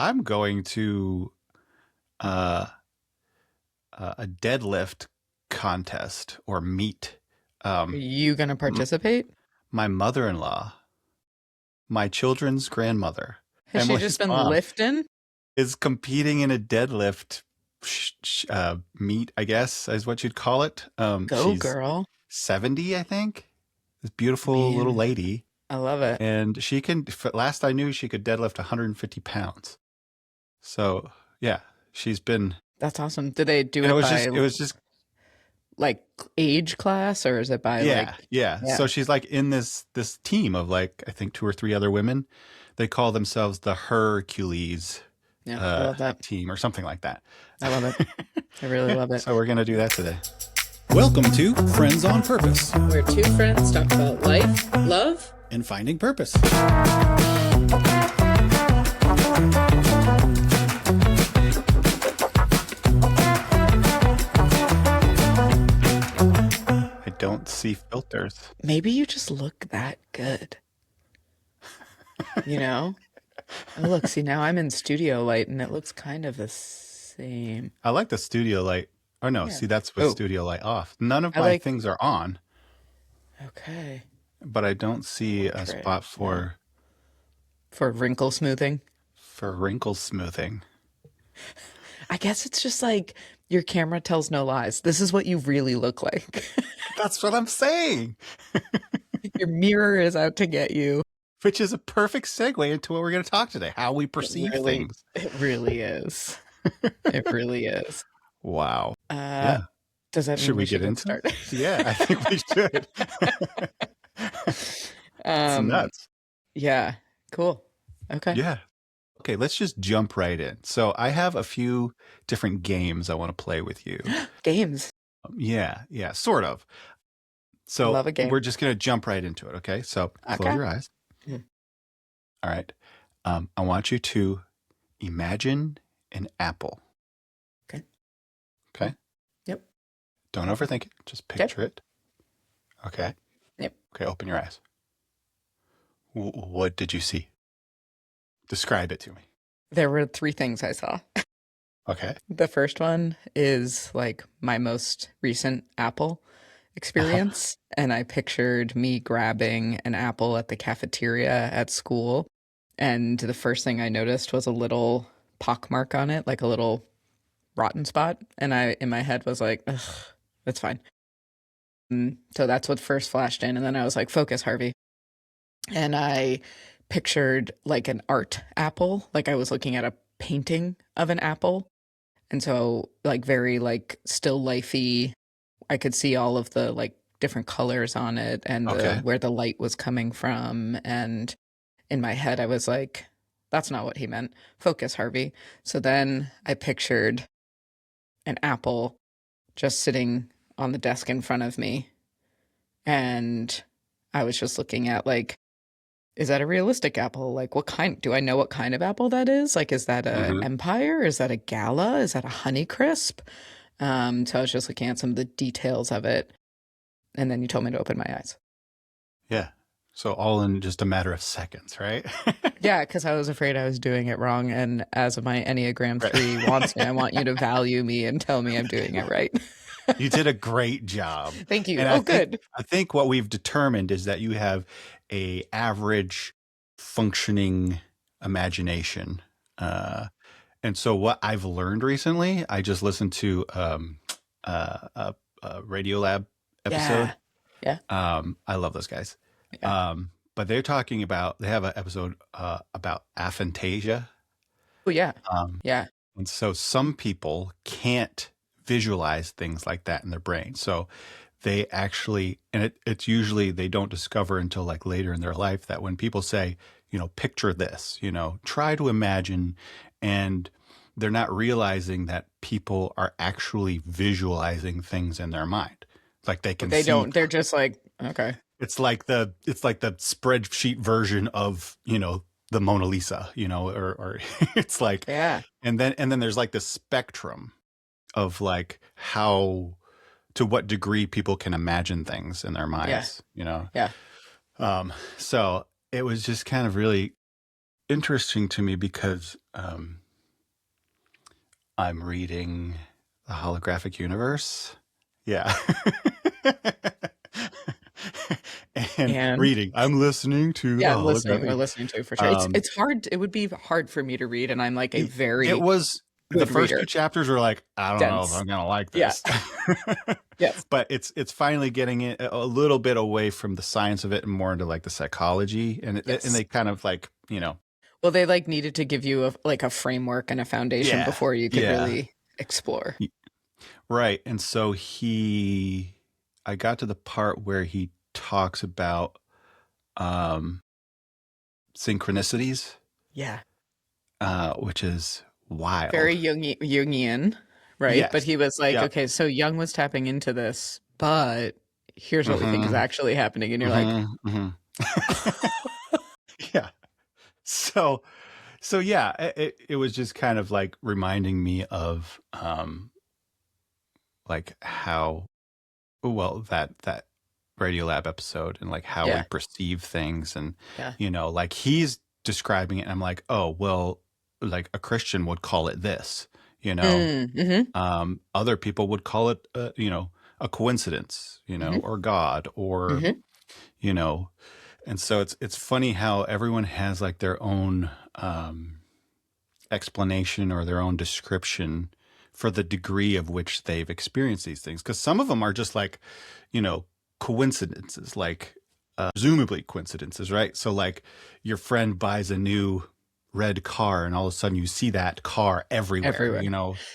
I'm going to uh, a deadlift contest or meet. Are Um, you gonna m- participate? my mother-in-law, my children's grandmother, Has she Emily's just been mom, lifting? is competing in a deadlift meet, I guess is what you'd call it. Go, She's girl. 70, I think. This beautiful little Man, lady. I love it. And she can, last I knew, she could deadlift 150 pounds. So yeah, she's been, That's awesome. Do they do and it by it was just, like age class or is it by yeah, like, yeah. yeah, So she's like in this team of like, I think two or three other women. They call themselves the Hercules yeah, I love that. team or something like that. I love it. I really love it. So we're going to do that today. Welcome to Friends on Purpose Where two friends talk about life, love, and finding purpose. I don't see filters. maybe you just look that good, you know? Oh, look, see, now I'm in studio light and it looks kind of the same. I like the studio light. Oh no, Yeah. see that's with Oh, studio light off. None of I my like, things are on, okay. but I don't see a Portrait. spot Yeah. For wrinkle smoothing. for wrinkle smoothing. I guess it's just like your camera tells no lies. This is what you really look like. That's what I'm saying. Your mirror is out to get you. Which is a perfect segue into what we're going to talk today, how we perceive things. It really is. It really is. Wow. Uh, Yeah. does that Should mean we we should get get into it? started? Yeah, I think we should. It's um, nuts. yeah, cool. Okay. Yeah. Okay, let's just jump right in. So I have a few different games I want to play with you. Games. Yeah, sort of. So Love a game. we're just going to jump right into it. Okay. So close Okay. your eyes. Mm. All right. I want you to imagine an apple. Okay. Okay. Yep. Don't overthink it. Just Okay. picture it. Okay. Yep. Okay. Open your eyes. What did you see? Describe it to me. There were three things I saw. Okay. The first one is like my most recent Apple experience. And I pictured me grabbing an apple at the cafeteria at school. And the first thing I noticed was a little pockmark on it, like a little rotten spot. And I, in my head, was like, ugh, that's fine. So that's what first flashed in. And then I was like, focus, Harvey. And I pictured like an art apple, like I was looking at a painting of an apple. And so, like, very like still lifey. I could see all of the like different colors on it and the Okay. where the light was coming from. And in my head, I was like, that's not what he meant. Focus, Harvey. So then I pictured an apple just sitting on the desk in front of me. And I was just looking at like, is that a realistic apple? Like, what kind? Do I know what kind of apple that is? Like, is that a Mm-hmm. Empire? Is that a Gala? Is that a Honeycrisp? So I was just looking at some of the details of it, and then you told me to open my eyes. Yeah. So all in just a matter of seconds, right? Yeah, because I was afraid I was doing it wrong, and as my Enneagram Right. 3 wants me, I want you to value me and tell me I'm doing it right. You did a great job. Thank you. And Oh, good. I think what we've determined is that you have a average functioning imagination. And so what I've learned recently, I just listened to a Radiolab episode. Yeah. Yeah. I love those guys. Yeah. But they're talking about, they have an episode about aphantasia. Oh, yeah. Um, Yeah. and so some people can't visualize things like that in their brain. So they actually, and it's usually they don't discover until like later in their life that when people say, picture this, try to imagine, and they're not realizing that people are actually visualizing things in their mind. Like they But can they see, don't. They're just like, okay. it's like the spreadsheet version of, the Mona Lisa, or it's like, Yeah. and then there's like this spectrum of like how to what degree people can imagine things in their Yeah. minds. Yeah. So it was just kind of really interesting to me because I'm reading the holographic universe. Yeah. And And reading. I'm listening to the yeah, listening or holographic. listening to for sure. Um, It's hard. It would be hard for me to read, and I'm like a it very was the good first two reader. chapters were like, I don't know if Dense. I'm gonna like Yeah. this. Yes. But it's finally getting it a little bit away from the science of it and more into like the psychology, and Yes. they kind of like, Well, they like needed to give you a framework and a foundation yeah, before you could yeah, really explore. right. And so I got to the part where he talks about um synchronicities, Yeah. which is wild. Very Jungian, right? But Yes. he was like, Yep. okay, so Jung was tapping into this, but here's what we think is Mm-hmm. actually happening. And you're like, Mm-hmm. Mm-hmm. Yeah. So yeah, it was just kind of like reminding me of like how well that Radiolab episode and like how we yeah, perceive things, and yeah. like he's describing it and I'm like, oh well, like a Christian would call it this, Mm-hmm. other people would call it a coincidence, Mm-hmm. or God, or Mm-hmm. you know and so it's funny how everyone has like their own explanation or their own description for the degree of which they've experienced these things, because some of them are just like you know coincidences, like presumably coincidences, right? So like your friend buys a new red car and all of a sudden you see that car everywhere, Everywhere.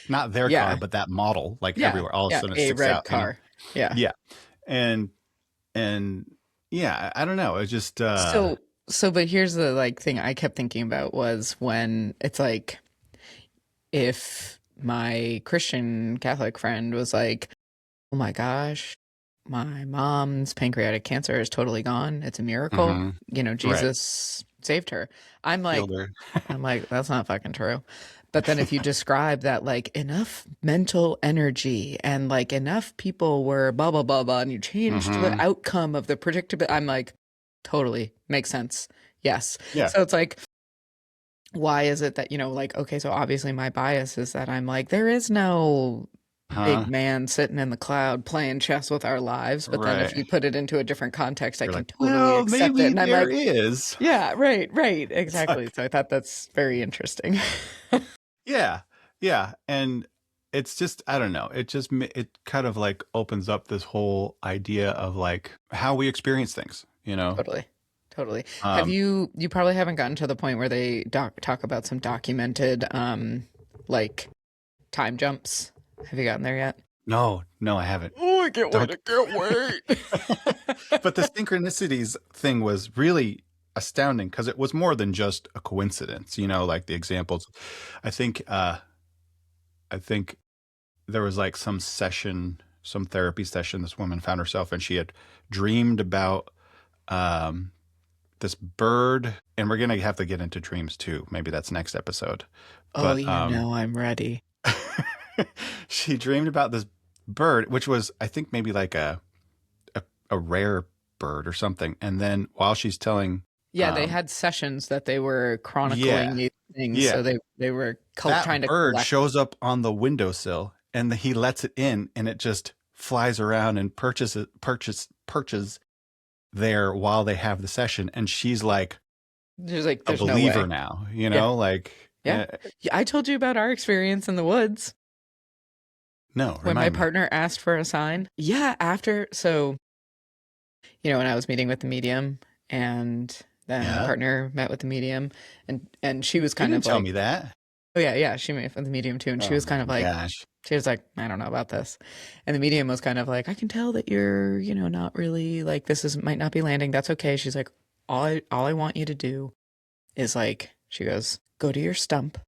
not their car Yeah. but that model, like Yeah. everywhere, all of a Yeah. sudden it A sticks red out. car. Yeah. Yeah. And and yeah, I don't know, it's just So, but here's the like thing I kept thinking about was when it's like, if my Christian Catholic friend was like, oh my gosh, my mom's pancreatic cancer is totally gone. It's a miracle. hmm right, Jesus saved her. I'm like, healed her. that's not fucking true. But then if you describe that, like enough mental energy and like enough people were blah blah blah blah, and you changed the hmm outcome of the predictable, I'm like, totally makes sense. Yes. yeah. So it's like, why is it that, like, okay, so obviously my bias is that I'm like, there is no big Huh. man sitting in the cloud playing chess with our lives. But then if Right. you put it into a different context, I You're can like, totally well, accept it. maybe And I'm there like, is. yeah, right, right, It's exactly. like, So I thought that's very interesting. yeah, yeah. And it's just, I don't know. It just, it kind of like opens up this whole idea of like how we experience things. Totally. Totally. Have Um, you probably haven't gotten to the point where they talk about some documented like time jumps. Have you gotten there yet? no, no, I haven't. Oh, I can't wait. Don't. I can't wait. But the synchronicities thing was really astounding because it was more than just a coincidence, like the examples. I think, I think there was like some session, some therapy session, this woman found herself and she had dreamed about um, this bird, and we're gonna have to get into dreams too. Maybe that's next episode. Oh, But I'm ready. she dreamed about this bird, which was, I think, maybe like a, a rare bird or something. And then while she's telling, Yeah, they had sessions that they were chronicling yeah, these things, yeah, so they were trying that to bird collect. shows up on the windowsill, and he lets it in, and it just flies around and perches there while they have the session, and she's like There's like, a there's no believer way. now, Yeah, like yeah. Yeah, I told you about our experience in the woods no, when my remind me. partner asked for a sign. Yeah, when I was meeting with the medium, and then my Yeah, partner met with the medium, and she was you kind didn't of tell like, me that. oh yeah, yeah, she met with the medium too, and she Oh was my kind of like, gosh. I don't know about this. And the medium was kind of like, I can tell that you're, not really like, this is might not be landing. That's okay. She's like, all I want you to do is like, she goes, go to your stump.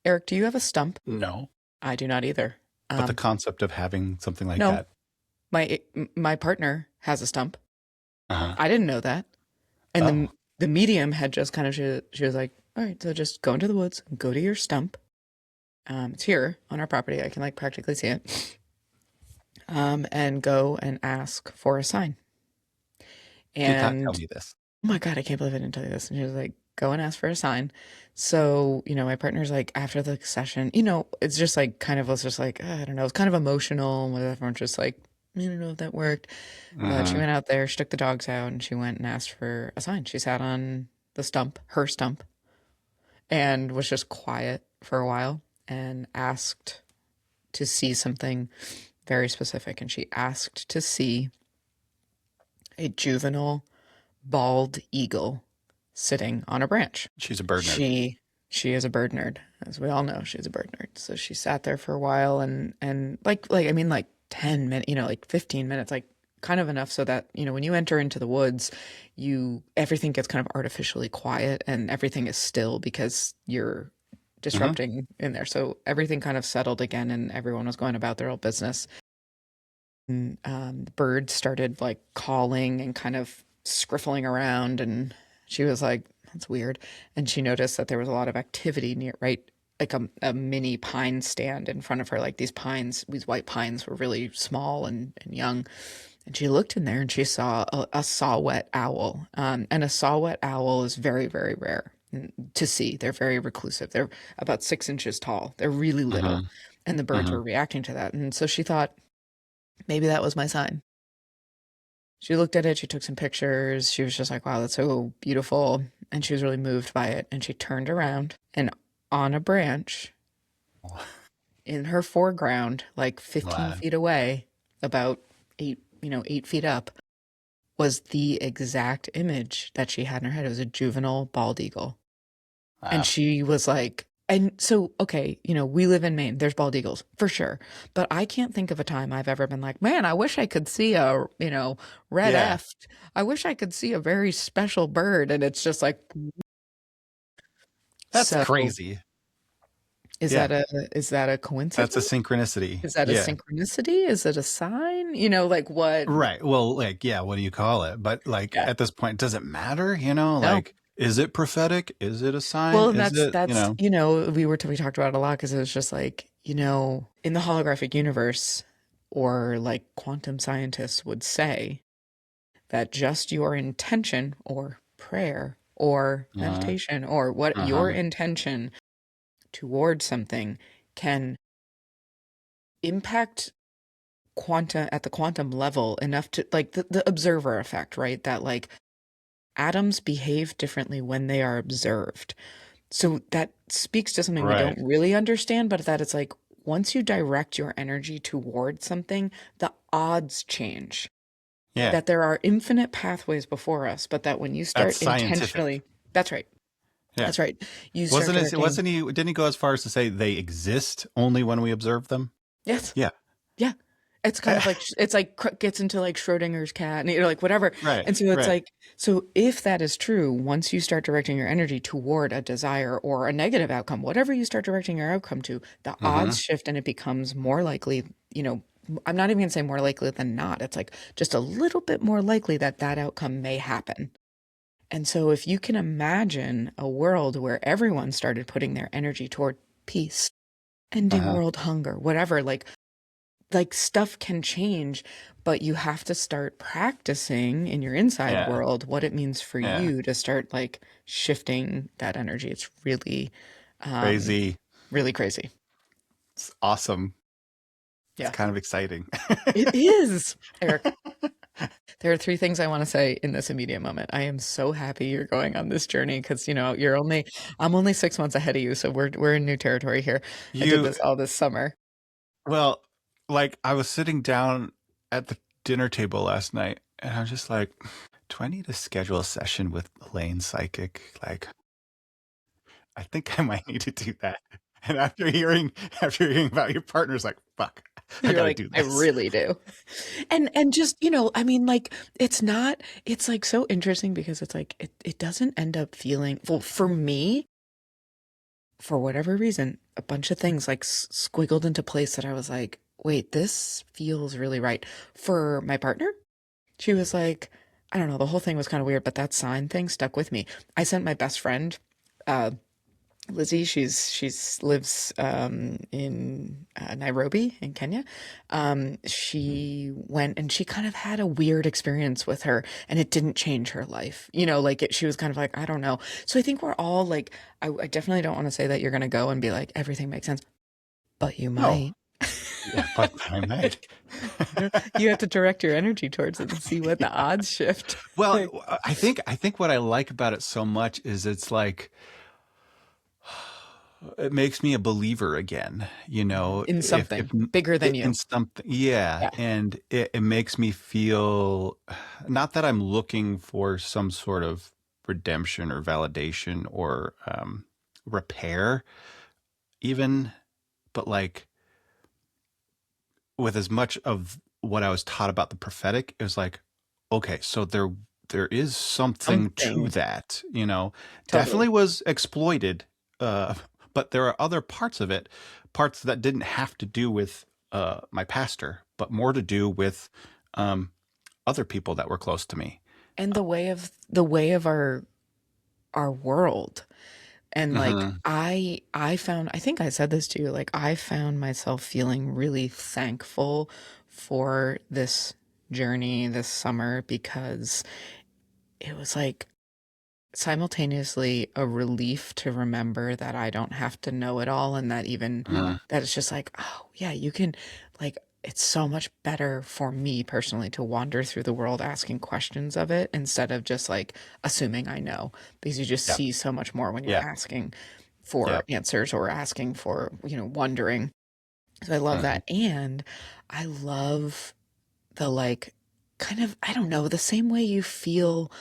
Eric, do you have a stump? No, I do not either. but the concept of having something like No, that. my partner has a stump. Uh-huh. I didn't know that. And Oh, the medium had just kind of, she was like, all right, so just go into the woods, go to your stump. It's here on our property. I can like practically see it. And go and ask for a sign. she did not And tell me this. oh my God, I can't believe I didn't tell you this. And she was like, go and ask for a sign. So, my partner's like, after the session, it's just like kind of was just like, I don't know, it's kind of emotional. Whatever. I'm just like, I don't know if that worked. But she Hmm. went out there, she took the dogs out, and she went and asked for a sign. She sat on the stump, her stump, and was just quiet for a while and asked to see something very specific. And she asked to see a juvenile bald eagle sitting on a branch. She's a bird nerd. She is a bird nerd, as we all know. She's a bird nerd. So she sat there for a while and like I mean like 10 minutes, like 15 minutes, like kind of enough so that, when you enter into the woods, everything gets kind of artificially quiet and everything is still because you're Hmm. disrupting in there. So everything kind of settled again and everyone was going about their own business. And the bird started like calling and kind of scriffling around, and she was like, "That's weird." And she noticed that there was a lot of activity near, right, like a mini pine stand in front of her. Like these white pines were really small and young. And she looked in there and she saw a saw-whet owl. And a saw-whet owl is very, very rare to see. They're very reclusive. They're about 6 inches tall. They're really little. Hmm. And the birds Hmm. were reacting to that. And so she thought, maybe that was my sign. She looked at it, she took some pictures. She was just like, wow, that's so beautiful. And she was really moved by it. And she turned around and on a branch in her foreground, like 15 Wow. feet away, about 8 feet up, was the exact image that she had in her head. It was a juvenile bald eagle. And Wow. she was like, and so, okay, we live in Maine. There's bald eagles for sure. But I can't think of a time I've ever been like, man, I wish I could see a, red Yeah. F. I wish I could see a very special bird. And it's just like, That's so crazy. is Yeah. that a That's a coincidence? synchronicity. Is that a Yeah. synchronicity? Is it a sign? Like what? Right. Well, like, yeah, what do you call it? But like Yeah. at this point, does it matter? No. Like, is it prophetic? Is it a sign? Well, and Is it, that's we talked about it a lot because it was just like in the holographic universe, or like quantum scientists would say that just your intention or prayer or uh, meditation or what your uh-huh. intention towards something can impact quantum at the quantum level enough to like the observer effect, right? That like atoms behave differently when they are observed. So that speaks to something we Right. don't really understand, but that it's like once you direct your energy towards something, the odds change. Yeah. That there are infinite pathways before us, but that when you That's start intentionally, scientific. that's right. Yeah. That's right. You start Wasn't it, directing. wasn't he, didn't he go as far as to say they exist only when we observe them? Yes. Yeah. Yeah. It's kind of like it's like gets into like Schrodinger's cat and like whatever. Right. And so it's Right. like so if that is true, once you start directing your energy toward a desire or a negative outcome, whatever you start directing your outcome to, the Mm-hmm. odds shift and it becomes more likely, I'm not even going to say more likely than not. It's like just a little bit more likely that that outcome may happen. And so if you can imagine a world where everyone started putting their energy toward peace, ending Uh-huh. world hunger, whatever, like stuff can change, but you have to start practicing in your inside Yeah. world what it means for Yeah. you to start like shifting that energy. It's really, um, Crazy. really crazy. It's awesome. It's Yeah, kind of exciting. it is. Eric, there are three things I want to say in this immediate moment. I am so happy you're going on this journey because I'm only 6 months ahead of you, so we're in new territory here. I did You, this all this summer. well, like I was sitting down at the dinner table last night and I was just like, do I need to schedule a session with Elaine Psychic? Like, I think I might need to do that. And after hearing about your partner's like, fuck, I You're gotta like, do I this. really do. And just, I mean, like, it's like so interesting because it's like it doesn't end up feeling, well, for me, for whatever reason, a bunch of things like squiggled into place that I was like, wait, this feels really right. For my partner, she was like, I don't know, the whole thing was kind of weird, but that sign thing stuck with me. I sent my best friend uh Lizzie, she's lives in Nairobi in Kenya. She went and she kind of had a weird experience with her, and it didn't change her life. Like she was kind of like, I don't know. So I think we're all like, I definitely don't want to say that you're gonna go and be like everything makes sense, but you No, might. yeah, but I might. You have to direct your energy towards it and see what the odds shift. Like Well, I think what I like about it so much is it's like it makes me a believer again, in if something bigger than in you. something, yeah, Yeah. and it makes me feel not that I'm looking for some sort of redemption or validation or repair even, but like with as much of what I was taught about the prophetic, it was like, okay, so there is something to Something. that, Totally. definitely was exploited, uh, but there are other parts of it, parts that didn't have to do with my pastor, but more to do with um, other people that were close to me. And the way of our world. And like Hmm. I found, I think I said this to you, like I found myself feeling really thankful for this journey this summer because it was like simultaneously a relief to remember that I don't have to know it all, and that even Hmm. that it's just like, oh yeah, you can, like, it's so much better for me personally to wander through the world asking questions of it instead of just like assuming I know, because you just Yep. see so much more when you're Yeah. asking for Yep. answers or asking for, wondering. So I love Hmm. that. And I love the like kind of, I don't know, the same way you feel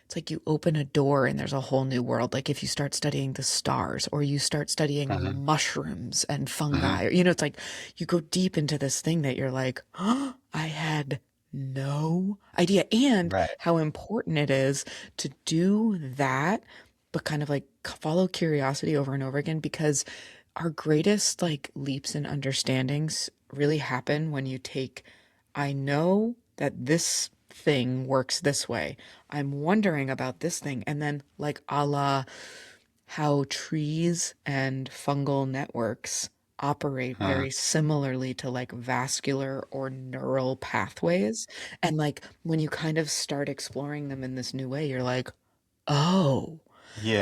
it's like you open a door and there's a whole new world. Like if you start studying the stars or you start Hmm. studying mushrooms and Hmm. fungi, it's like you go deep into this thing that you're like, oh, I had no idea. And Right. how important it is to do that, but kind of like follow curiosity over and over again, because our greatest like leaps in understandings really happen when you take, I know that this thing works this way. I'm wondering about this thing. And then, like, a la how trees and fungal networks operate Hmm. very similarly to like vascular or neural pathways. And like, when you kind of start exploring them in this new way, you're like, oh,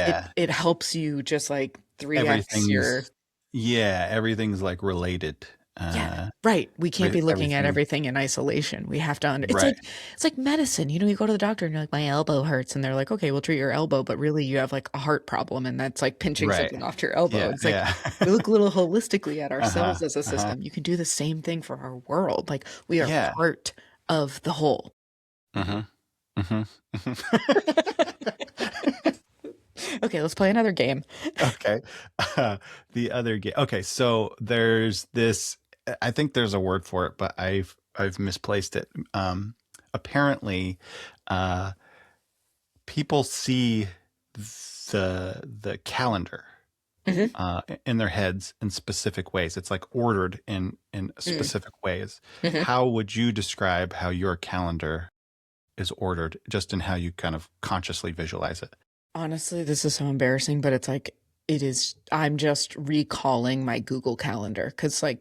it, Yeah. it helps you just like 3x your. Everything's yeah, everything's like related. Yeah, Uh, right. We can't be looking at everything, everything in isolation. We have to right, it's like medicine. You go to the doctor and you're like, my elbow hurts, and they're like, okay, we'll treat your elbow, but really you have like a heart problem, and that's like pinching right. something off your elbow. Yeah, It's like yeah. we look a little holistically at Uh-huh, ourselves as a uh-huh. system. You can do the same thing for our world. Like we are Yeah. part of the whole. Mhm, mhm, mhm. Okay, let's play another game. Okay. Uh, the other game. Okay, so there's this, I think there's a word for it, but I've misplaced it. Apparently, uh, people see the calendar Hmm. in their heads in specific ways. It's like ordered in Hmm. specific ways. Hmm. How would you describe how your calendar is ordered, just in how you kind of consciously visualize it? Honestly, this is so embarrassing, but it's like it is. I'm just recalling my Google Calendar because, like,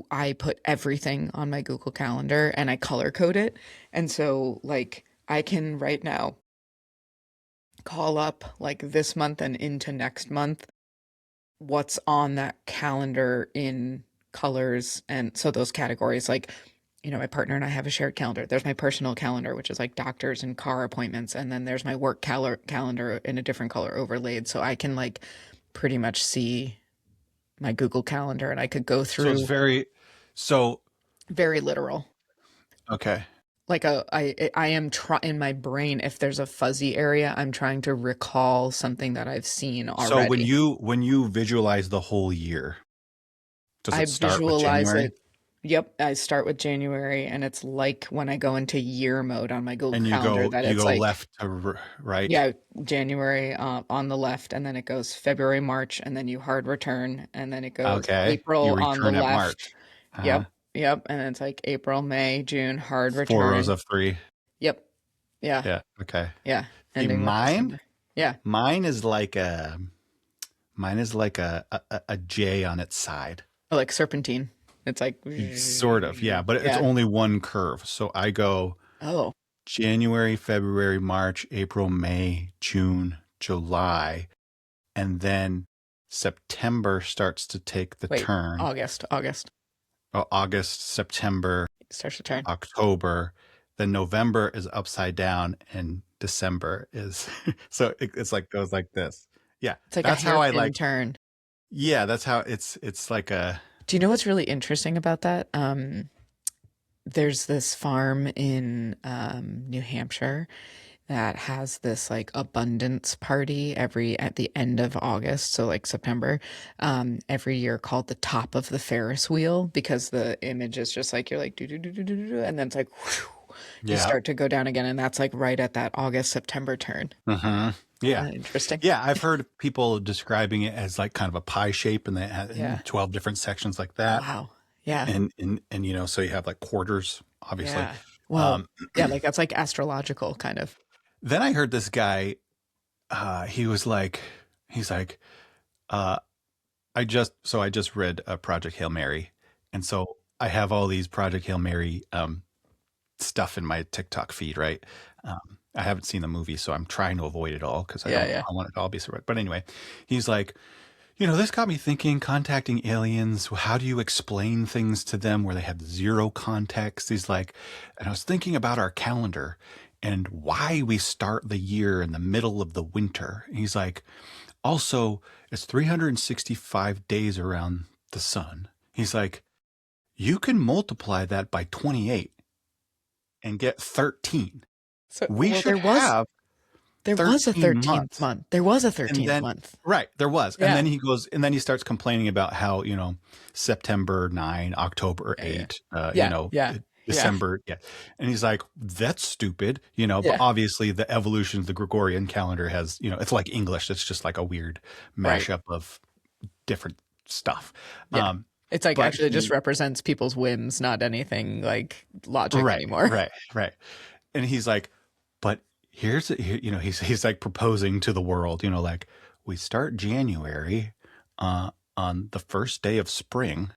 I put everything on my Google Calendar and I color code it. And so, like, I can right now call up like this month and into next month what's on that calendar in colors. And so, those categories, like, my partner and I have a shared calendar. There's my personal calendar, which is like doctors and car appointments. And then there's my work calendar in a different color overlaid. So I can like pretty much see my Google Calendar and I could go So it's through very so very literal. okay. Like I am in my brain, if there's a fuzzy area, I'm trying to recall something that I've seen So when already. you visualize the whole year, does I it start with visualize January it. Yep, I start with January, and it's like when I go into year mode on my Google and you Calendar go that you it's go like, left to right? yeah, January on the left, and then it goes February, March, and then you hard return, and then it goes Okay. You April on the return at left. March. Uh-huh. Yep, yep, and it's like April, May, June, hard Four rows return. of three. Yep, yeah, Yeah. Okay. yeah, See, ending with mine December. Yeah. mine is like a Mine is like a J on its side. Or like serpentine. It's like, Sort of, yeah, but it's yeah. only one curve. So I go Oh, January, February, March, April, May, June, July, and then September starts to take the wait, turn. August. August, September, Starts to turn. October, then November is upside down, and December is so it's like goes like this. Yeah, It's like a that's how I hairpin like. turn. Yeah, that's how it's like a. Do you know what's really interesting about that? There's this farm in New Hampshire that has this like abundance party every at the end of August, so like September, every year called the top of the Ferris wheel because the image is just like you're like do do do do do do, and then it's like whew, you Yeah. start to go down again, and that's like right at that August September turn. Yeah. Interesting. Yeah, I've heard people describing it as like kind of a pie shape, and they have Yeah. 12 different sections like Oh that. wow. Yeah. And so you have like quarters, obviously. Yeah. Well, Um, yeah, like that's like astrological kind of. then I heard this guy, he's like, uh, I just read Project Hail Mary, and so I have all these Project Hail Mary stuff in my TikTok feed, right? I haven't seen the movie, so I'm trying to avoid it all because Yeah, yeah. I want it to all be survived. But anyway, he's like, this got me thinking, contacting aliens, how do you explain things to them where they have zero context? He's like, and I was thinking about our calendar and why we start the year in the middle of the winter. And he's like, also, it's 365 days around the sun. He's like, you can multiply that by 28 and get 13. So, We well, should have there was a 13 13th months. month. There was a And 13th then, month. right, there was. And Yeah. then he starts complaining about how, September 9, October Yeah, yeah. 8, Yeah, yeah, yeah, December. Yeah. And he's like, that's stupid, but yeah. obviously the evolution of the Gregorian calendar has, it's like English. It's just like a weird Right. mashup of different stuff. Yeah. It's like But actually just represents people's whims, not anything like logic right, anymore. right, right. And he's like, but he's like proposing to the world, like we start January on the first day of spring Oh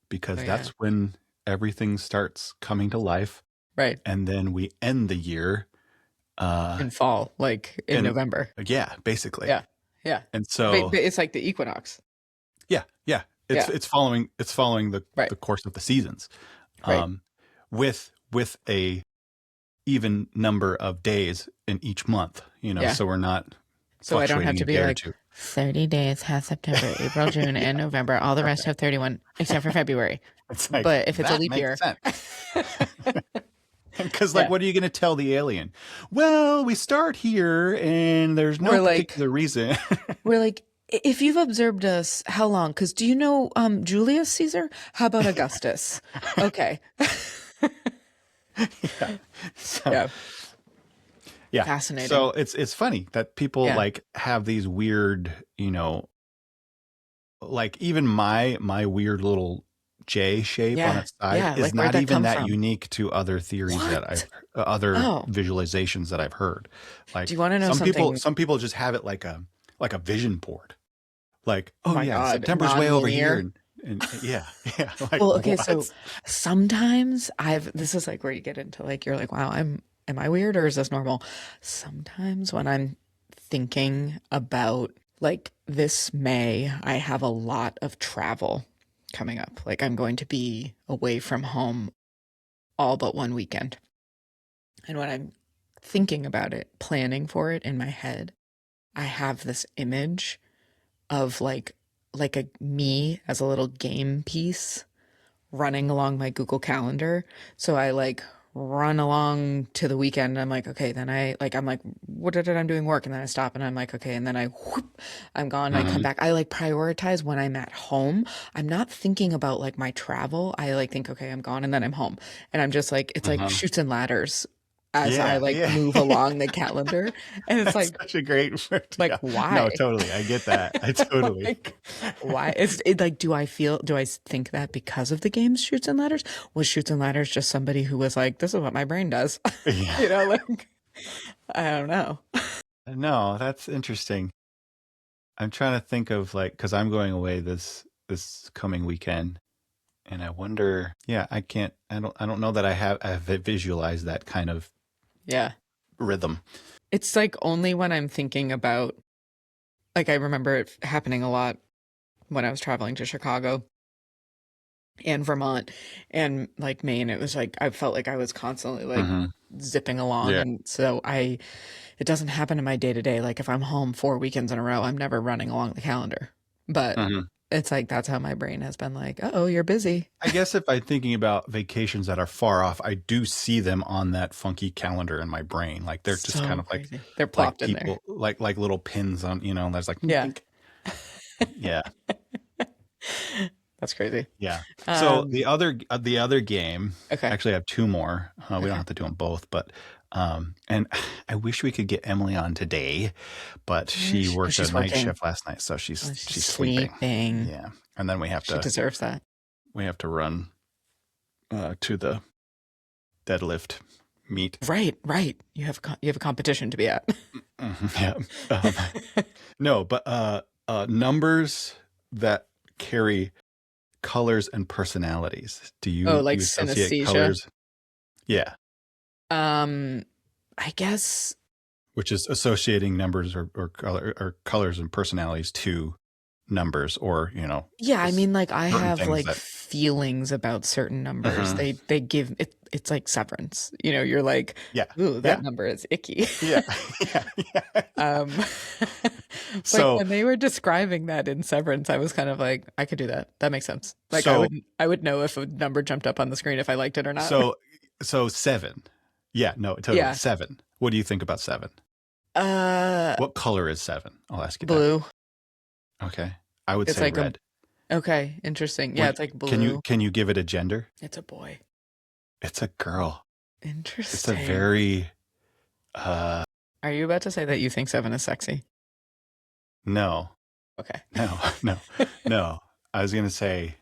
because yeah. that's when everything starts coming to life, Right. and then we end the year uh In fall, like in and November. yeah, basically. Yeah. Yeah. And But so it's like the equinox. yeah, Yeah. it's following Right. the course of the seasons, Right. um with a even number of days in each month, Yeah. so we're not So I don't have fluctuating to a be day or like two. 30 days has September, April, June, and November. All the rest have 31 except for February. It's like, But if it's a that leap makes year. sense. Because, like, Yeah. what are you going to tell the alien? Well, we start here and there's no We're like particular reason. we're like if you've observed us, how long? Because do you know Julius Caesar? How about Augustus? Okay. Yeah. So, Yeah. yeah. Fascinating. So it's funny that people Yeah. like have these weird, like even my weird little J shape on Yeah. its side Yeah. is Like where'd not that even come that from? unique to other theories that What? other Oh, visualizations that I've heard. do Like you want to know some people, something? some people just have it like a vision board. Like, Oh oh my yeah, God, September's way over here, non-linear. and yeah, yeah. Like Well, okay, so what? sometimes this is like where you get into like you're like, wow, am I weird or is this normal? Sometimes when I'm thinking about like this May, I have a lot of travel coming up. Like I'm going to be away from home all but one weekend. And when I'm thinking about it, planning for it in my head, I have this image of like a me as a little game piece running along my Google Calendar. So I like run along to the weekend. And I'm like, okay, then I'm like, what did I'm doing work? And then I stop and I'm like, okay. And then I'm gone. I come Mhm. back. I like prioritize when I'm at home. I'm not thinking about like my travel. I like think, okay, I'm gone and then I'm home. And I'm just like, it's like Uh-huh. shoots and ladders as I Yeah, like yeah. move along the calendar. And it's That's like, such a great word. like Yeah. why? No, totally. I get that. I totally. Like, why is it like, do I think that because of the game's Shoots and Ladders? Was Shoots and Ladders just somebody who was like, this is what my brain does? Yeah. Like, I don't know. No, that's interesting. I'm trying to think of like, because I'm going away this coming weekend, and I wonder. Yeah, I can't. I don't know that I've visualized that kind of Yeah. rhythm. It's like only when I'm thinking about, like, I remember it happening a lot when I was traveling to Chicago and Vermont and like Maine. It was like I felt like I was constantly like Hmm. zipping along. Yeah. And so it doesn't happen in my day to day. Like if I'm home 4 weekends in a row, I'm never running along the calendar. But Hmm. it's like that's how my brain has been like, oh, you're busy. I guess if I'm thinking about vacations that are far off, I do see them on that funky calendar in my brain. Like they're just kind So of crazy. They're like plopped in there. people like little pins on, there's like Yeah. yeah. That's crazy. Yeah. So Um, the other game, okay. actually I have two more. We don't Okay. have to do them both, but and I wish we could get Emily on today, but Where is she she? Oh, worked a she's night working. shift last night, so Oh, she's she's sleeping. sleeping. Yeah. And then She deserves that. we have to run to the deadlift meet. Right, right. You have a competition to be at. Mhm, yeah. No, but numbers that carry colors and personalities. Oh, Do like you associate synesthesia. colors? Yeah, Um, I guess, which is associating numbers or colors and personalities to numbers, or yeah, I just mean, like I certain have things like that. feelings about certain numbers. Mhm. They give it. It's like severance. You know, you're like, Yeah, ooh, that yeah, number is icky. yeah, yeah, yeah, yeah. Um, like So when they were describing that in Severance, I was kind of like, I could do that. That makes sense. Like so I would know if a number jumped up on the screen if I liked it or not. so so seven. Yeah, no, totally Yeah. seven. What do you think about seven? Uh, What color is seven? I'll ask you that. blue. Okay. I would It's say like a red. okay, interesting. Yeah, Would it's like can you blue. can you give it a gender? It's a boy. It's a girl. It's a Interesting. very uh Are you about to say that you think seven is sexy? no. Okay. No. No. No. I was gonna say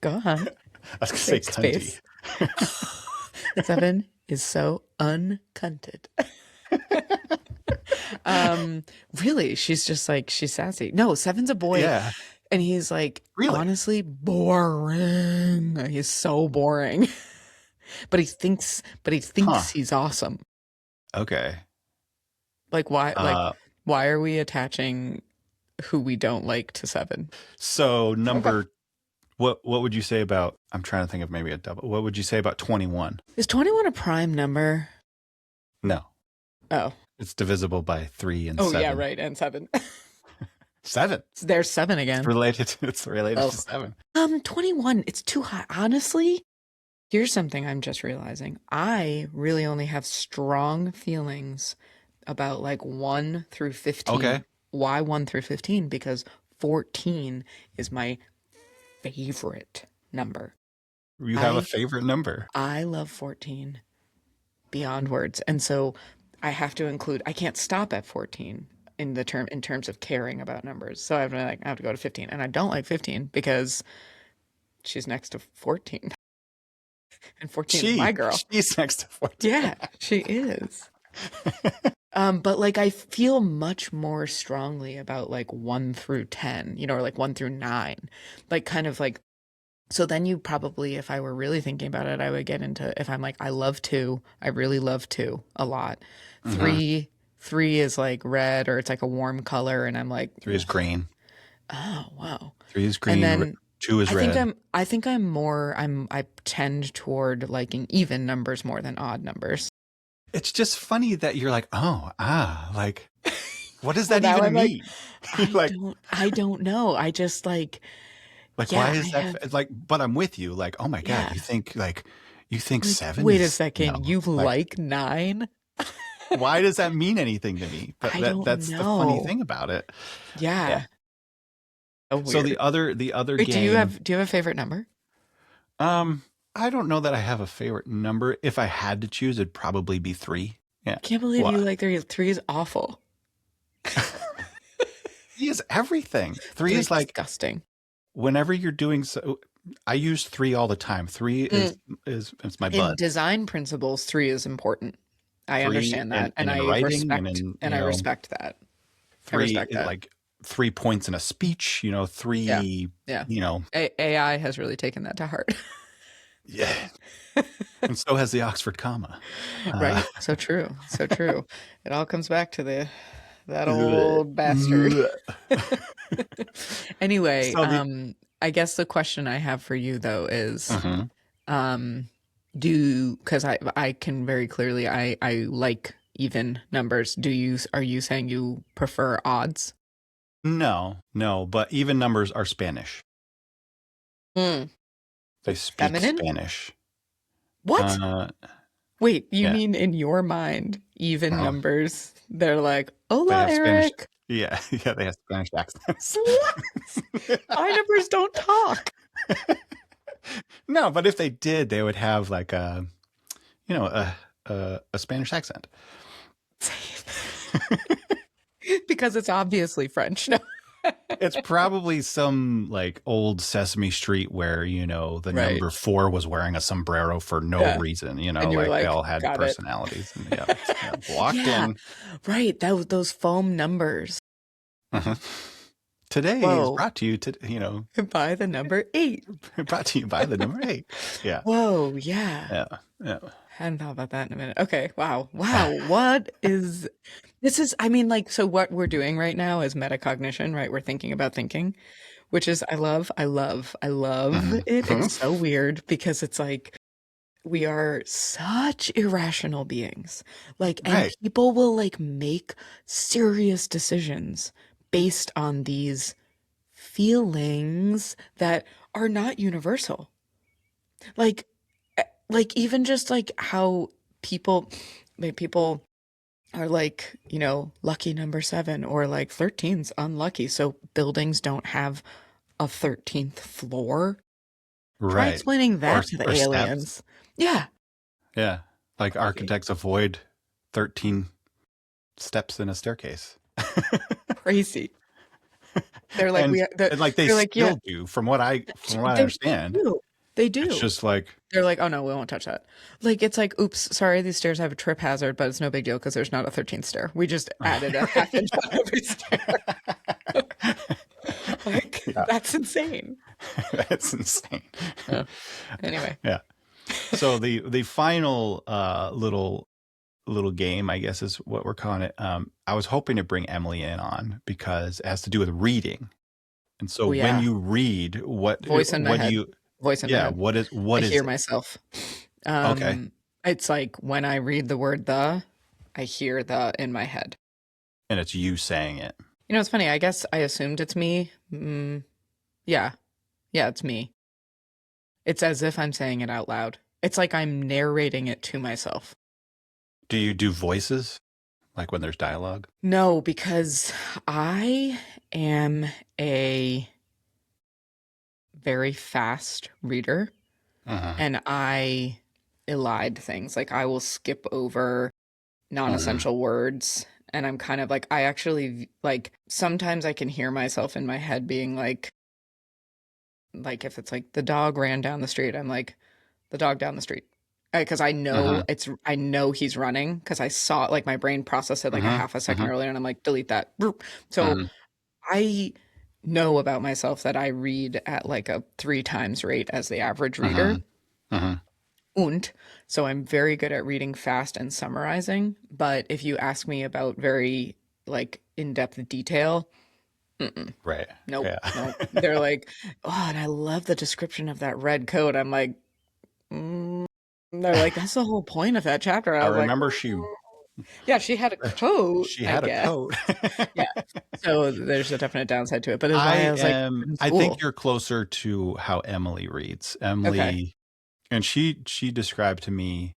Go on. I was gonna say Safe cunty. space. Seven is so uncunted. Really, she's just like she's sassy. No, Seven's a boy, Yeah. and he's like Really? honestly boring. He's so boring. But he Huh. thinks he's awesome. Okay. Like Uh why are we attaching who we don't like to Seven? so Okay. number what would you say about, I'm trying to think of maybe a double. What would you say about 21? Is 21 a prime number? No. Oh. It's divisible by 3 and Oh yeah, 7. right. And Seven. 7. There's Seven again. It's related Oh. to 7. 21, it's too high. Honestly, here's something I'm just realizing. I really only have strong feelings about like 1 through Okay. 15. Why 1 through 15? Because 14 is my favorite number. You have a I favorite number. I love 14 beyond words. And so I have to include I can't stop at 14 in terms of caring about numbers. So I have to go to 15. And I don't like 15 because she's next to 14. And 14 is my girl. She's next to 14. Yeah, she is. But like I feel much more strongly about like 1 through 10, or like 1 through 9. Like kind of like so then you probably, if I were really thinking about it, I would get into if I'm like, I love 2, I really love 2 a lot. Hmm. 3 is like red or it's like a warm color, and I'm like, 3 is green. oh wow. 3 is And green. then 2 is red. I think I'm more I tend toward liking even numbers more than odd numbers. It's just funny that you're like, oh, like, what does Well, that now even I'm like, mean? Like, I don't know. I just like, why yeah, I is that? have, Like, but I'm with you. Like, oh my God, yeah. you think Like, 7 wait a is, second, you like, like 9? why does that mean anything to me? But I don't that's the funny know. thing about it. Yeah. Yeah. So So weird. the other Wait, game, do you have a favorite number? I don't know that I have a favorite number. If I had to choose, it'd probably be 3. Yeah. Can't believe you What? like 3. 3 is awful. 3 is everything. 3 3 is is like disgusting. whenever you're doing so. I use 3 all the time. 3 Mm. is it's my In bud. design principles, 3 is important. I 3 understand that, and and in writing and in I respect that. I 3 respect is that. like 3 points in a speech, Yeah. three, Yeah. you know, AI has really taken that to heart. yeah. And so has the Oxford comma. Uh, Right? So true. So true. It all comes back to that old bastard. Anyway, so the, I guess the question I have for you though is, Mhm. um, because I can very clearly I like even numbers. Are you saying you prefer odds? No, no, but even numbers are Spanish. Hmm. They speak Feminine? Spanish. What? Uh, Wait, you yeah. mean in your mind, even Uh, numbers, they're like, they "Hola, have Spanish. Eric." Yeah, yeah, they have Spanish accents. What? My numbers don't talk. No, but if they did, they would have like you know, a Spanish accent. Because it's obviously French. No. It's probably some like old Sesame Street where, the Right. number 4 was wearing a sombrero for no Yeah. reason, And you're like they like, all had "Got it." personalities and yeah, yeah, blocked Yeah. in. Right. Those foam numbers. Mhm. Today is Whoa. brought to you By the number 8. brought to you by the number 8. Yeah. Whoa, yeah. Yeah. Yeah. Hadn't thought about that in a minute. Okay, wow. Wow. I mean, like, so what we're doing right now is metacognition, right? We're thinking about thinking, which is, I love Mhm. it. It's so weird because it's like we are such irrational beings. Like, and Right. people will like make serious decisions based on these feelings that are not universal. Like, like even just like how people, like people are like, lucky number 7 or like 13's unlucky. So buildings don't have a 13th floor. Try Right. explaining Or that to the or steps. aliens. Yeah. Yeah. Like Crazy. architects avoid 13 steps in a staircase. Crazy. They're like, and and like they they're like, yeah, still do from what I they understand. do. They It's do. just like They're like, oh no, we won't touch that. Like, it's like, oops, sorry, these stairs have a trip hazard, but it's no big deal because there's not a 13th stair. We just added a half inch on every stair. Like, yeah, that's insane. that's insane. Yeah. Anyway. Yeah. So the final little game, I guess is what we're calling it. I was hoping to bring Emily in on because it has to do with reading. And so Oh when yeah. you read, Voice in my what do head. you Voice in my yeah, head. I what is hear it? myself. Okay. It's like when I read the word the, I hear the in my head. And it's you saying it. It's funny. I guess I assumed it's me. Yeah. Yeah, it's me. It's as if I'm saying it out loud. It's like I'm narrating it to myself. Do you do voices like when there's dialogue? No, because I am a very fast reader Uh-huh. and I elide things. Like I will skip over Uh-huh. non-essential words and I'm kind of like I actually like sometimes I can hear myself in my head being like if it's like the dog ran down the street, I'm like the dog down the street. Because Uh-huh. I know he's running because I saw it, like my brain processed it like a Uh-huh. half a second Uh-huh. earlier and I'm like delete that. So Uh-huh. I know about myself that I read at like a 3 times rate as the average Uh-huh. reader. Uh-huh. Und. So I'm very good at reading fast and summarizing. But if you ask me about very like in-depth detail, mm-mm, Right. nope, Yeah. nope. They're like, oh, and I love the description of that red coat. I'm like, mm. They're like, that's the whole point of that chapter. I I was like, remember yeah, she had a coat, she I had a guess. coat. Yeah. So there's a definite downside to it, but it's why I was like in I think school. you're closer to how Emily reads. Okay. Emily, and she described to me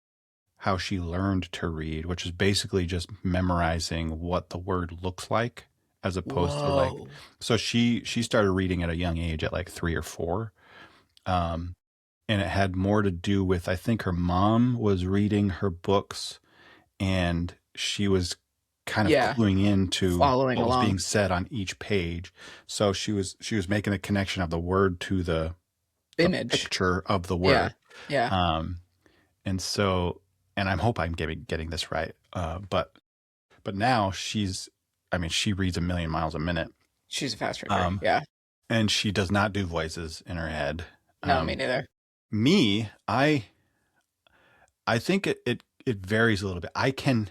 how she learned to read, which is basically just memorizing what the word looks like as opposed to like, Whoa. so she started reading at a young age at like 3 or 4. Um, and it had more to do with, I think her mom was reading her books and she was kind of Yeah. cluing into Following what was along. being said on each page. So she was making the connection of the word to the Image. picture of the Yeah. word. Yeah. Um, and so, and I hope I'm getting this right. But now I mean, she reads a million miles a minute. She's a fast reader. Um, Yeah. and she does not do voices in her head. No, me neither. Me, I think it varies a little bit. I can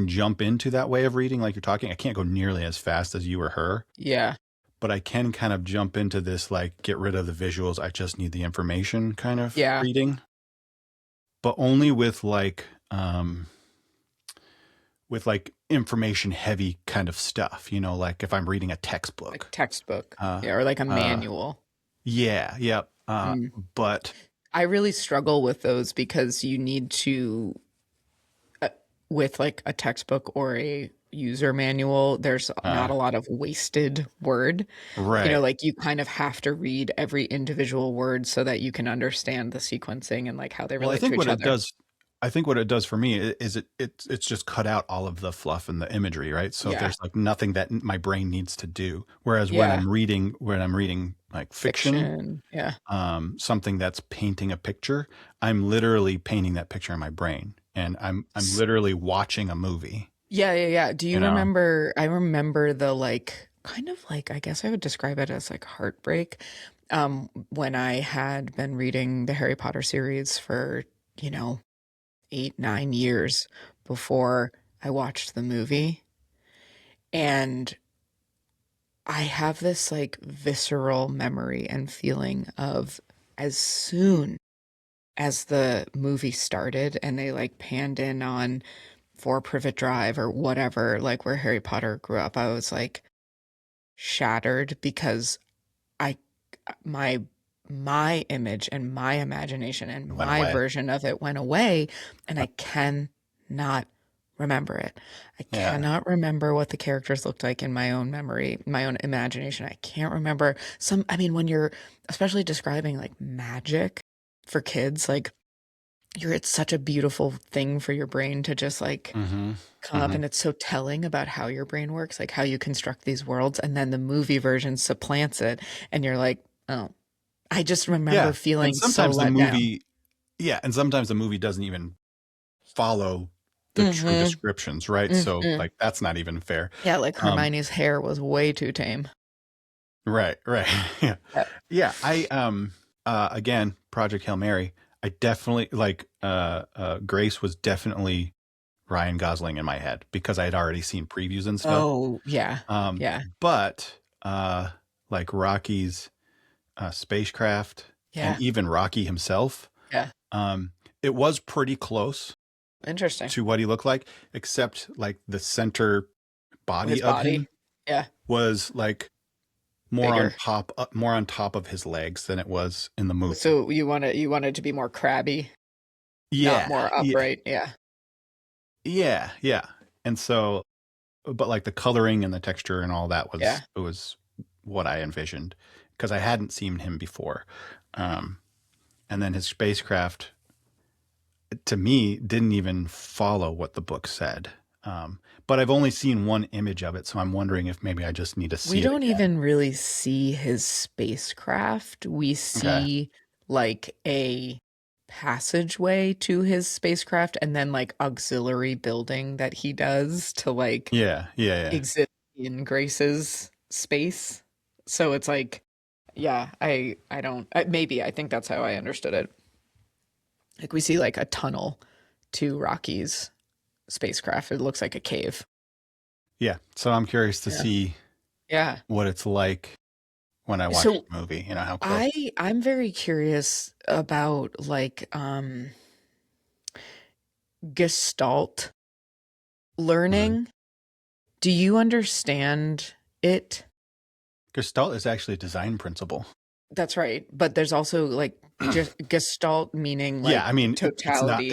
jump into that way of reading like you're talking. I can't go nearly as fast as you or her, Yeah. but I can kind of jump into this like get rid of the visuals. I just need the information kind of Yeah. reading, but only with like information heavy kind of stuff, like if I'm reading a Like textbook. textbook. Uh Yeah, or like a uh manual. yeah, yeah. Mm. But I really struggle with those because you need to, uh, with like a textbook or a user manual, there's not uh a lot of wasted word. right. Like you kind of have to read every individual word so that you can understand the sequencing and like how they Well, relate to each other. I think what it does for me is it's just cut out all of the fluff and the imagery, right? So Yeah. there's like nothing that my brain needs to do. Whereas Yeah. when I'm reading like fiction, Fiction. Yeah. something that's painting a picture, I'm literally painting that picture in my brain, and I'm S- literally watching a movie, Yeah, yeah, yeah. Do you you know? remember? I remember the like kind of like I guess I would describe it as like heartbreak. When I had been reading the Harry Potter series for, you know, 8, 9 years before I watched the movie. And I have this like visceral memory and feeling of as soon as the movie started and they like panned in on For Privet Drive or whatever, like where Harry Potter grew up, I was like shattered because I my my image and my imagination and It went my away. version of it went away and I cannot remember it. I Yeah. cannot remember what the characters looked like in my own memory, my own imagination. I can't remember I mean, when you're especially describing like magic for kids, like it's such a beautiful thing for your brain to just like Mm-hmm. come up Mm-hmm. and it's so telling about how your brain works, like how you construct these worlds, and then the movie version supplants it, and you're like, oh, I just remember Yeah. And feeling so sometimes the let down. movie, yeah, and sometimes the movie doesn't even follow the true Mhm, descriptions, right? So mhm. like that's not even fair. Yeah, like Um, Hermione's hair was way too tame. right, right. Yeah. Yep. Yeah. Again, Project Hail Mary, I definitely like Grace was definitely Ryan Gosling in my head because I had already seen previews and stuff. Oh, yeah. Um, Yeah. but like Rocky's spacecraft and Yeah. even Rocky himself, Yeah. um, it was pretty close Interesting. to what he looked like, except like the center body His of body. him Yeah. was like Bigger. more on top of his legs than it was in the movie. So you wanted to be more crabby, not Yeah, more yeah, upright. Yeah. yeah, yeah. And so, but like the coloring and the texture and all that Yeah. was what I envisioned because I hadn't seen him before. Um, and then his spacecraft to me didn't even follow what the book said. But I've only seen one image of it, so I'm wondering if maybe I just need to We see it don't again. even really see his spacecraft. We Okay. see like a passageway to his spacecraft and then like auxiliary building that he does to like Yeah, yeah, yeah. exist in Grace's space. So it's like, yeah, I don't maybe I think that's how I understood it. Like we see like a tunnel to Rocky's spacecraft. It looks like a cave. Yeah. So I'm curious to Yeah. see Yeah. what it's like when I watch So the movie, how close. I'm very curious about like Gestalt Mhm. learning. Do you understand it? Gestalt is actually a design principle. That's right. But there's also like just Gestalt meaning Yeah, like I mean, it's not, totality.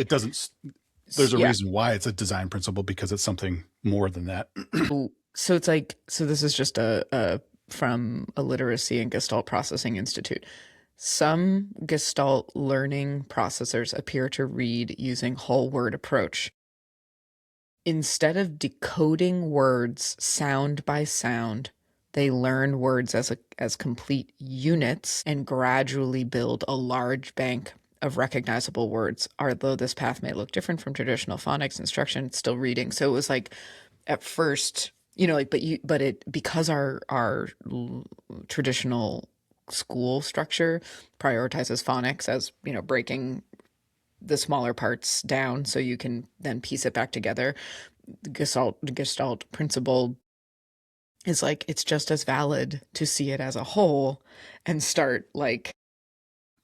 there's a Yeah. reason why it's a design principle because it's something more than that. So it's like so this is just a from a literacy and Gestalt processing institute. Some Gestalt learning processors appear to read using whole word approach. Instead of decoding words sound by sound, they learn words as complete units and gradually build a large bank of recognizable words. Although this path may look different from traditional phonics instruction, it's still reading. So it was like at first like, but it, because our traditional school structure prioritizes phonics as, breaking the smaller parts down so you can then piece it back together. Gestalt principle is like, it's just as valid to see it as a whole and start like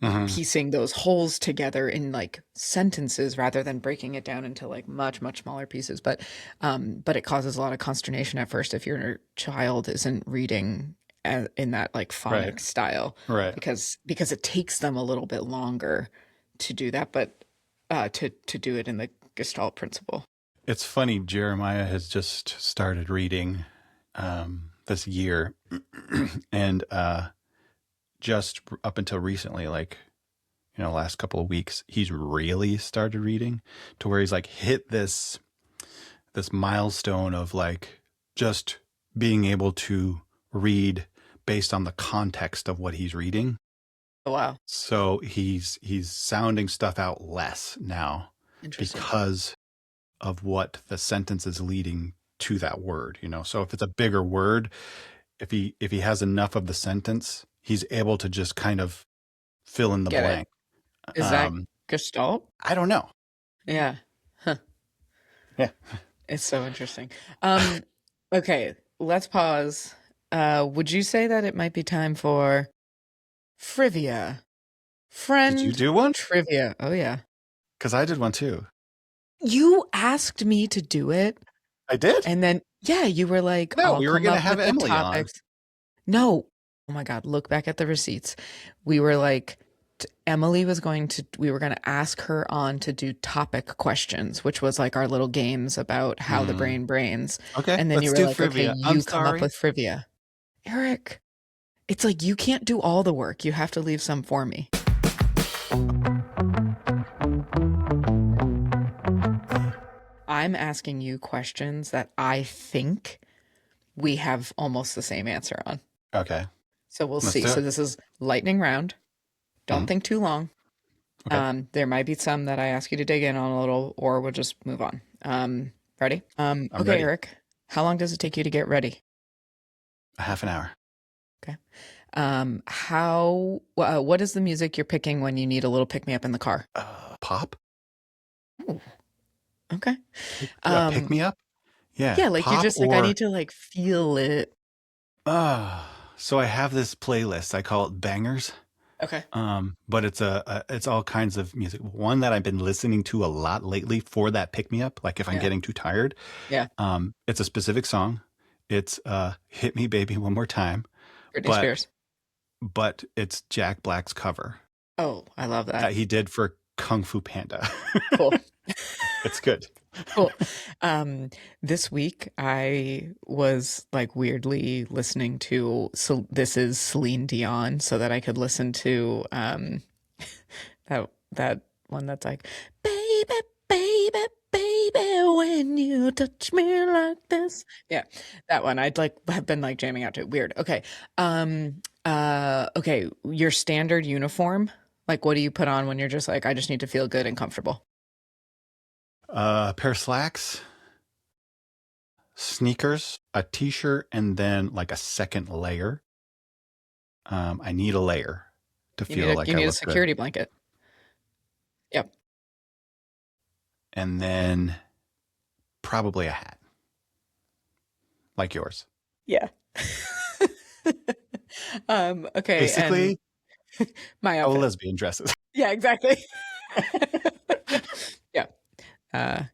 Hmm. piecing those holes together in like sentences rather than breaking it down into like much much smaller pieces. But it causes a lot of consternation at first if your child isn't reading in that like Right. phonic style, Right. because it takes them a little bit longer to do that, but to do it in the Gestalt principle. It's funny. Jeremiah has just started reading this year, and just up until recently, like last couple of weeks, he's really started reading to where he's like hit this milestone of like just being able to read based on the context of what he's reading. Oh, wow. So he's sounding stuff out less now Interesting. because of what the sentence is leading to that word. So if it's a bigger word, if he has enough of the sentence, he's able to just kind of fill in the Get it. blank. Is that Gestalt? I don't know. Yeah. Huh. Yeah. It's so interesting. Okay, let's pause. Would you say that it might be time for Frivia? Did you Friend do one? trivia. Oh, yeah. Because I did one too. You asked me to do it, I did? and then, yeah, you were like, No, I'll we were come going to up have with the Emily on. topics. No. Oh my God, look back at the receipts. We were like, Emily was going to, we were going to ask her on to do topic questions, which was like our little games about how the Hmm. brain brains. Okay, And then you let's were do like, okay, trivia. I'm you come up sorry. with Frivia. Eric, it's like you can't do all the work. You have to leave some for me. I'm asking you questions that I think we have almost the same answer on. Okay, So we'll let's see. do So it. this is lightning round. Don't Mhm. think too long. Okay, There might be some that I ask you to dig in on a little, or we'll just move on. Ready? I'm Okay, ready. Eric. How long does it take you to get ready? A half an hour. Okay. What is the music you're picking when you need a little pick me up in the car? Pop? Ooh, okay. Pick Um, me up? Yeah, yeah, like you're pop just like, I or need to like feel it. so I have this playlist. I call it Bangers. Okay. But it's all kinds of music. One that I've been listening to a lot lately for that pick me up, like if I'm Yeah. getting too tired. Yeah. It's a specific song. It's Hit Me Baby One More Time, Britney but Spears. it's Jack Black's cover Oh, I love that. that he did for Kung Fu Panda. Cool. It's good. Cool. Um, this week I was like weirdly listening to, so this is Celine Dion so that I could listen to that one that's like, baby, baby, baby, when you touch me like this. Yeah, that one. I'd like have been like jamming out to it. Weird. Okay. Okay, your standard uniform. Like what do you put on when you're just like, I just need to feel good and comfortable? A pair of slacks, sneakers, a t-shirt, and then like a second layer. I need a layer to feel like You I need a look good. security blanket. Yep. And then probably a hat like yours. Yeah. Okay, and Basically, my how a outfit. lesbian dresses. Yeah, exactly. Yeah.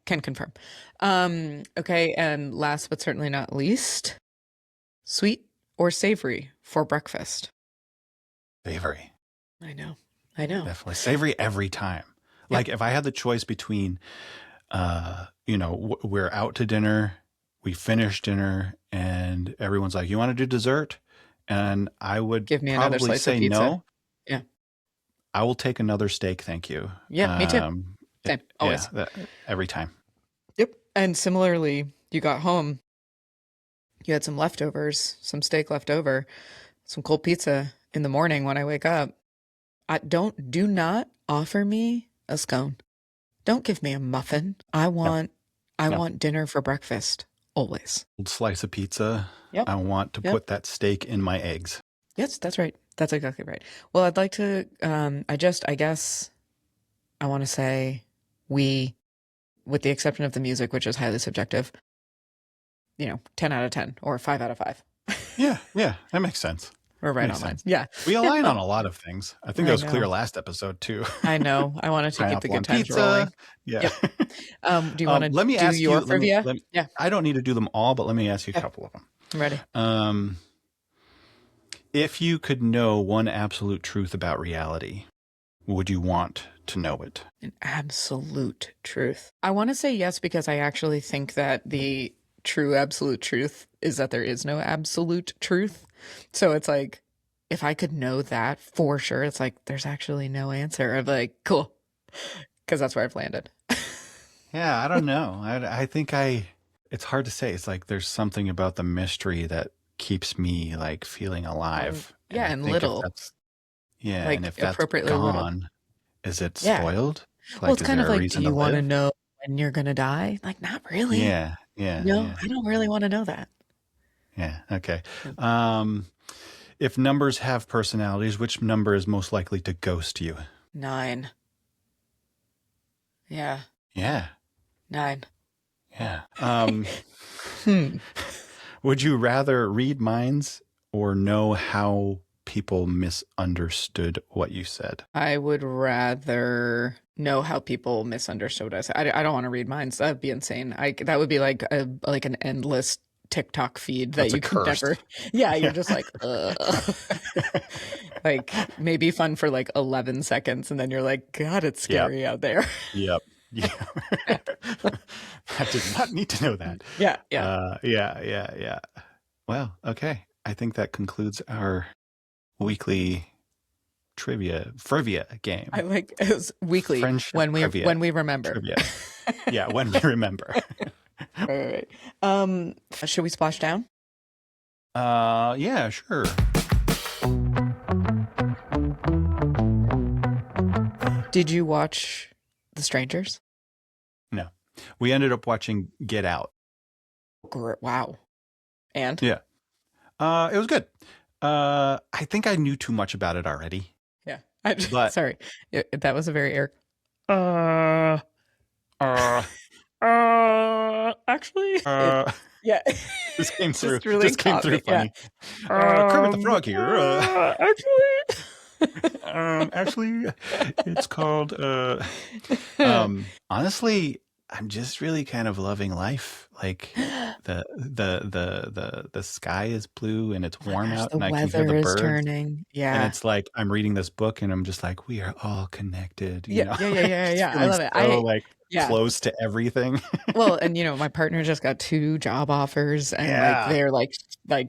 Can confirm. Okay, and last but certainly not least, sweet or savory for breakfast? Savory. I know. I know. Definitely savory every time. Yep. Like if I had the choice between, we're out to dinner, we finish dinner, and everyone's like, "You want to do dessert?" And I would Give me another probably slice of say pizza. no. Yeah. I will take another steak, thank you. Yeah, me too. Same. Yeah, Always. every time. Yep. And similarly, you got home, you had some leftovers, some steak left over, some cold pizza in the morning when I wake up. Do not offer me a scone. Don't give me a muffin. No, I no. want dinner for breakfast always. Old slice of pizza. Yep. I want to Yep. put that steak in my eggs. Yes, that's right. That's exactly right. Well, I'd like to, I guess I want to say we, with the exception of the music, which is highly subjective, 10 out of 10 or 5 out of 5. Yeah, that makes sense. We're right Makes on line. sense. Yeah. We Yeah. align on a lot of things. I think that I was clear know. last episode too. I know. I wanted to keep the Pineapple on good times pizza. rolling. Yeah. Yep. Do you want to let me do ask your you. trivia? Let me. Yeah. I don't need to do them all, but let me ask you a Yeah. couple of them. I'm ready. If you could know one absolute truth about reality, would you want to know it? An absolute truth. I want to say yes because I actually think that the true absolute truth is that there is no absolute truth. So it's like, if I could know that for sure, it's like, there's actually no answer. I'm like, cool. Because that's where I've landed. Yeah, I don't know. I think it's hard to say. It's like there's something about the mystery that keeps me like feeling alive. Yeah, I and think little. and if that's Appropriately little. gone, is it Yeah. spoiled? Well, it's Is kind there of a like, reason do to you want to live? know when you're going to die? Like, not really. Yeah. No, I don't really want to know that. Yeah. Okay. If numbers have personalities, which number is most likely to ghost you? 9. Yeah. Yeah. 9. Yeah. Would you rather read minds or know how people misunderstood what you said? I would rather know how people misunderstood what I said. I don't want to read minds. That'd be insane. That would be like an endless TikTok feed that That's a you could curse. never. Yeah, you're just like, ugh. Like maybe fun for like 11 seconds, and then you're like, God, it's scary out there. Yep. Yeah. I did not need to know that. Yeah. Yeah. Well, okay. I think that concludes our weekly trivia game. I like it was weekly Friendship when trivia we remember. Trivia. Yeah, when we remember. Right. Should we splash down? Yeah, sure. Did you watch The Strangers? No. We ended up watching Get Out. Wow. And? Yeah. It was good. I think I knew too much about it already. Yeah. But sorry. That was a very Eric. Actually. Yeah. This came through. Just really came through funny. Yeah. Kermit the Frog here. Actually. It's called. Honestly, I'm just really kind of loving life. Like the sky is blue and it's warm out, and I can hear the birds. Turning. Yeah. And it's like I'm reading this book, and I'm just like, we are all connected. You know? Yeah. I love it. Close to everything. Well, and my partner just got 2 job offers, and like they're like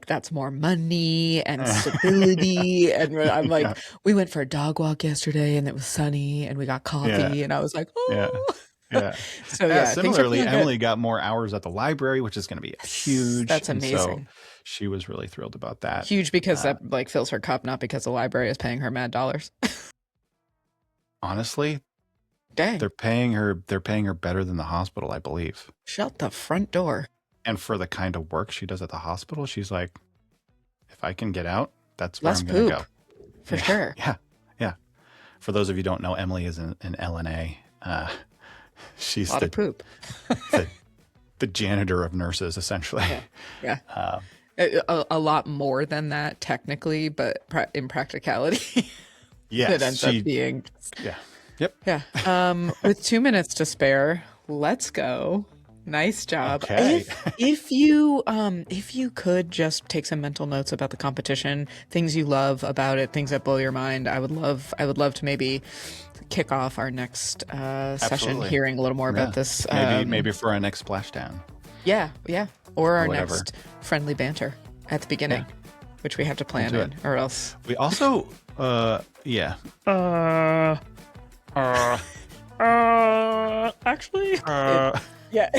that's more money and stability. And I'm like, we went for a dog walk yesterday, and it was sunny, and we got coffee, and I was like, oh. Yeah. So similarly, Emily got more hours at the library, which is going to be huge. That's amazing. So she was really thrilled about that. Huge because that like fills her cup, not because the library is paying her mad dollars. Honestly, dang, they're paying her better than the hospital, I believe. Shut the front door. And for the kind of work she does at the hospital, she's like, if I can get out, that's where Less I'm going to go. For sure. Yeah. For those of you who don't know, Emily is an LNA. She's a lot of poop. the janitor of nurses, essentially. Yeah. A lot more than that, technically, but in practicality, yes, it ends up being. Yeah. Yep. Yeah. With 2 minutes to spare, let's go. Nice job. Okay. If you could just take some mental notes about the competition, things you love about it, things that blow your mind, I would love to maybe kick off our next session hearing a little more about this. Maybe for our next splashdown. Yeah. Or our next friendly banter at the beginning, which we have to plan in, or else we also actually yeah.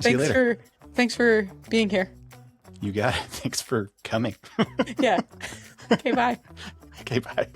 Thanks for being here. You got it. Thanks for coming. Yeah. Okay, bye. Okay, bye.